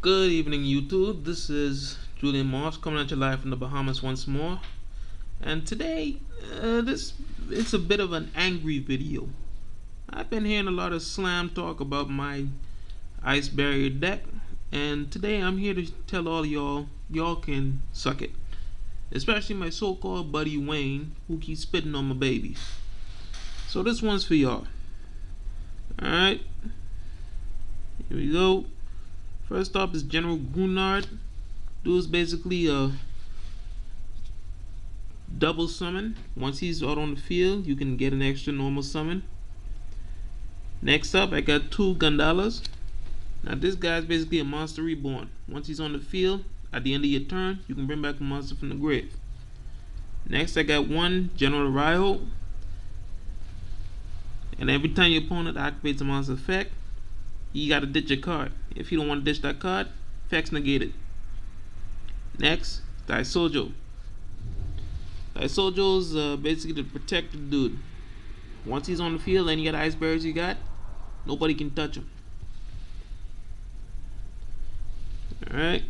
Good evening, YouTube. This is Julian Moss coming at you live from the Bahamas once more. And today, it's a bit of an angry video. I've been hearing a lot of slam talk about my ice barrier deck, and today I'm here to tell all y'all can suck it. Especially my so-called buddy Wayne, who keeps spitting on my babies. So this one's for y'all. Alright, here we go. First up is General Grunard. Dude's basically a double summon. Once he's out on the field, you can get an extra normal summon. Next up, I got two Gandalas. Now this guy's basically a monster reborn. Once he's on the field, at the end of your turn, you can bring back a monster from the grave. Next, I got one General Raiho. And every time your opponent activates a monster effect, you gotta ditch a card. If you don't want to ditch that card, effects negated. Next, Daisojo. Daisojo's basically the protected dude. Once he's on the field and you got ice barriers you got, nobody can touch him. Alright,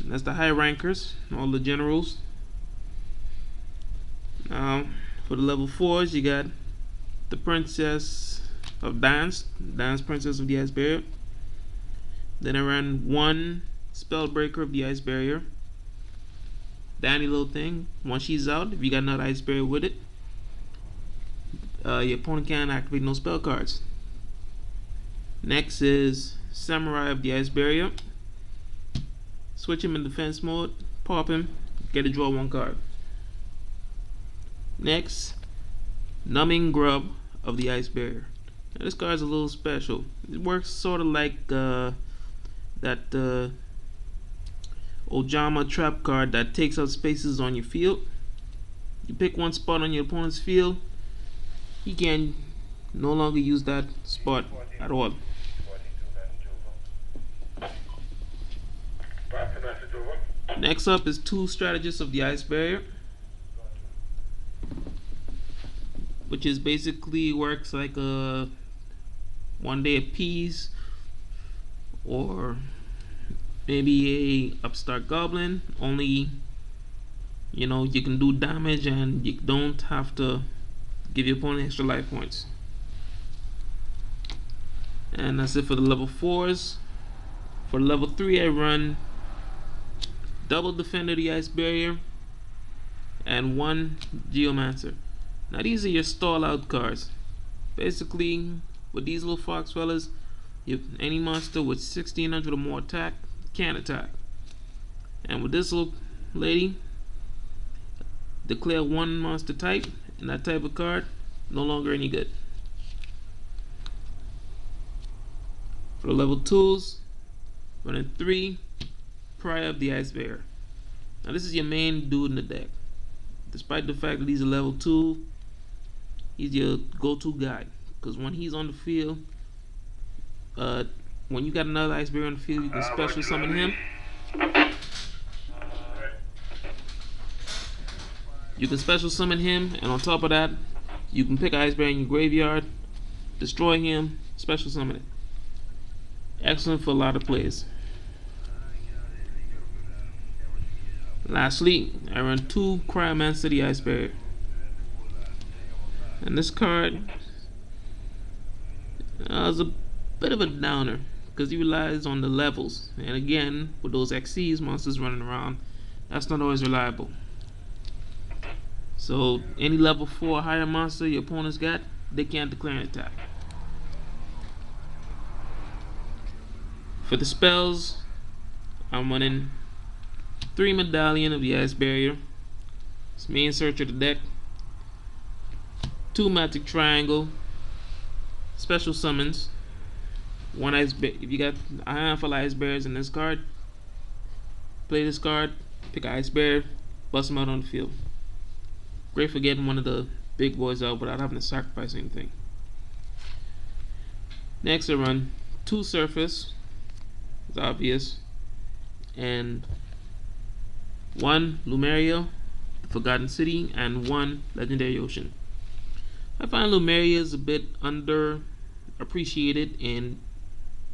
that's the high rankers, all the generals. Now, for the level 4s, you got the Princess of Dance Princess of the Ice Barrier. Then I ran one Spellbreaker of the Ice Barrier. Danny little thing. Once she's out, if you got another Ice Barrier with it, your opponent can't activate no spell cards. Next is Samurai of the Ice Barrier. Switch him in defense mode, pop him, get to draw one card. Next, Numbing Grub of the Ice Barrier. Now this card's a little special. It works sort of like that Ojama trap card that takes out spaces on your field. You pick one spot on your opponent's field, he can no longer use that spot at all. Next up is two Strategists of the Ice Barrier, which is basically works like a one day apiece, or maybe a upstart goblin. Only, you know, you can do damage and you don't have to give your opponent extra life points. And that's it for the level 4s. For level 3, I run double Defender of the Ice Barrier and one Geomancer. Now these are your stall out cards. Basically, with these little fox fellas, any monster with 1600 or more attack can attack. And with this little lady, declare one monster type, and that type of card no longer any good. For the level 2s, running 3 Prior of the Ice Barrier. Now this is your main dude in the deck. Despite the fact that he's a level 2, he's your go-to guy. Because when he's on the field, when you got another Ice Barrier on the field, you can special summon him. You can special summon him, and on top of that, you can pick an Ice Barrier in your graveyard, destroy him, special summon it. Excellent for a lot of players. Lastly, I run two Cryomancer of the Ice Barrier. And this card is a bit of a downer because he relies on the levels, and again, with those XCs monsters running around, that's not always reliable. So any level 4 or higher monster your opponent's got, they can't declare an attack. For the spells, I'm running 3 Medallion of the Ice Barrier. It's main search of the deck. 2 Magic Triangle. Special summons. One ice bear. If you got a handful of Ice Bears in this card, play this card, pick an Ice Bear, bust them out on the field. Great for getting one of the big boys out without having to sacrifice anything. Next I run 2 Surface. It's obvious. And 1 Lumeria, the Forgotten City, and 1 Legendary Ocean. I find Lumeria is a bit underappreciated in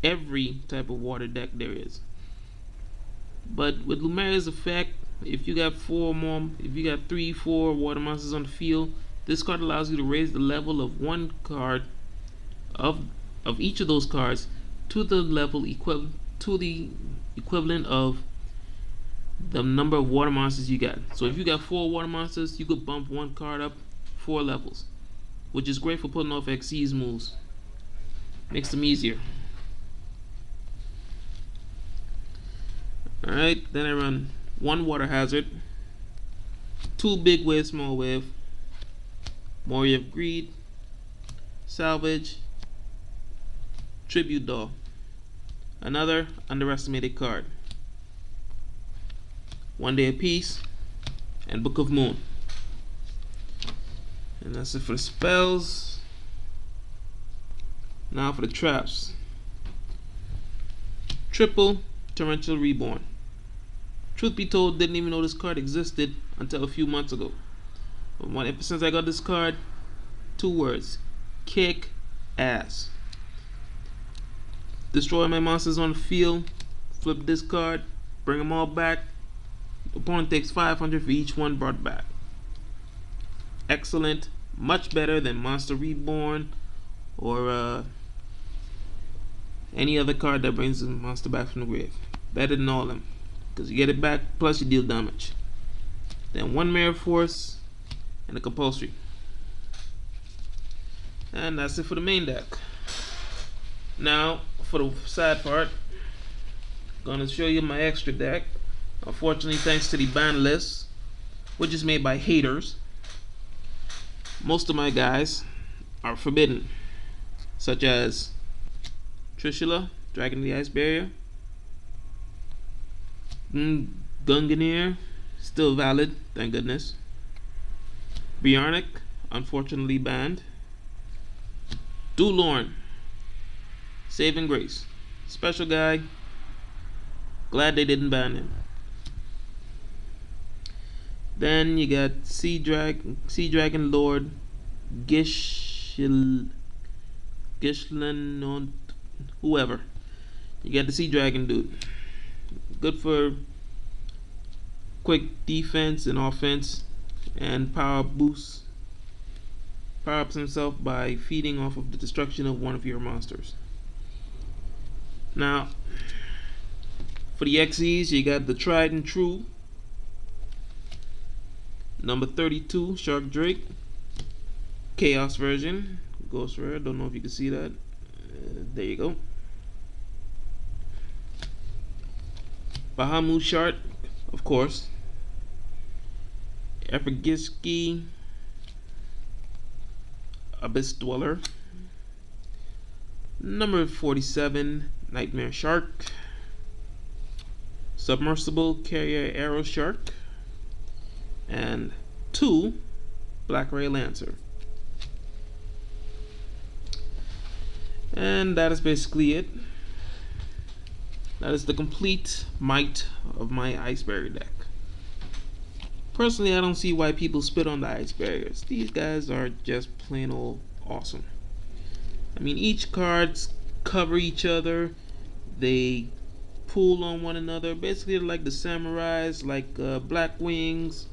every type of water deck there is. But with Lumeria's effect, if you got 3, 4 water monsters on the field, this card allows you to raise the level of one card of each of those cards to the level equivalent of the number of water monsters you got. So if you got 4 water monsters, you could bump one card up 4 levels, which is great for pulling off Xyz moves. Makes them easier. Alright, then I run 1 water hazard, 2 big wave, small wave, Moria of Greed, salvage, tribute doll, another underestimated card, 1 Day of Peace, and Book of Moon. And that's it for the spells. Now for the traps. Triple Torrential Reborn. Truth be told, didn't even know this card existed until a few months ago. But ever since I got this card, 2 words: kick ass. Destroy my monsters on the field, flip this card, bring them all back. The opponent takes 500 for each one brought back. Excellent, much better than Monster Reborn or any other card that brings the monster back from the grave. Better than all of them, because you get it back plus you deal damage. Then 1 Mirror Force and a compulsory. And that's it for the main deck. Now for the side part, I'm gonna show you my extra deck. Unfortunately, thanks to the ban list, which is made by haters, most of my guys are forbidden, such as Trishula, Dragon of the Ice Barrier, Gungnir, still valid, thank goodness. Bjarnik, unfortunately banned. Dulorn, saving grace, special guy, glad they didn't ban him. Then you got Sea Dragon Lord Gishlan, whoever. You got the Sea Dragon dude. Good for quick defense and offense, and power boosts. Power ups himself by feeding off of the destruction of one of your monsters. Now, for the Xyz, you got the tried and true number 32 Shark Drake, Chaos version, Ghost Rare. Don't know if you can see that. There you go. Bahamut Shark, of course. Epigiski, Abyss Dweller. Number 47 Nightmare Shark. Submersible Carrier Arrow Shark. And 2 Black Ray Lancer. And that is basically it. That is the complete might of my Ice Barrier deck. Personally, I don't see why people spit on the Ice Barriers. These guys are just plain old awesome. I mean, each cards cover each other. They pull on one another. Basically, they're like the samurais, like Black Wings,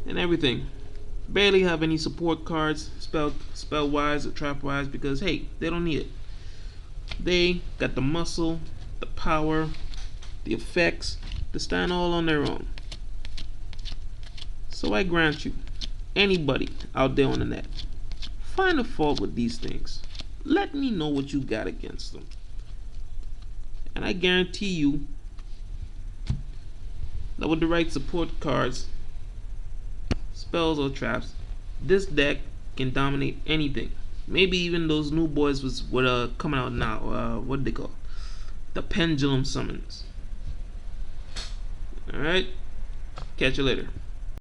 and everything. Barely have any support cards, spell wise or trap wise, because hey, they don't need it. They got the muscle, the power, the effects to stand all on their own. So I grant you, anybody out there on the net, find a fault with these things. Let me know what you got against them. And I guarantee you that with the right support cards, spells or traps, this deck can dominate anything. Maybe even those new boys what are coming out now. What do they call? The Pendulum Summons. Alright, catch you later.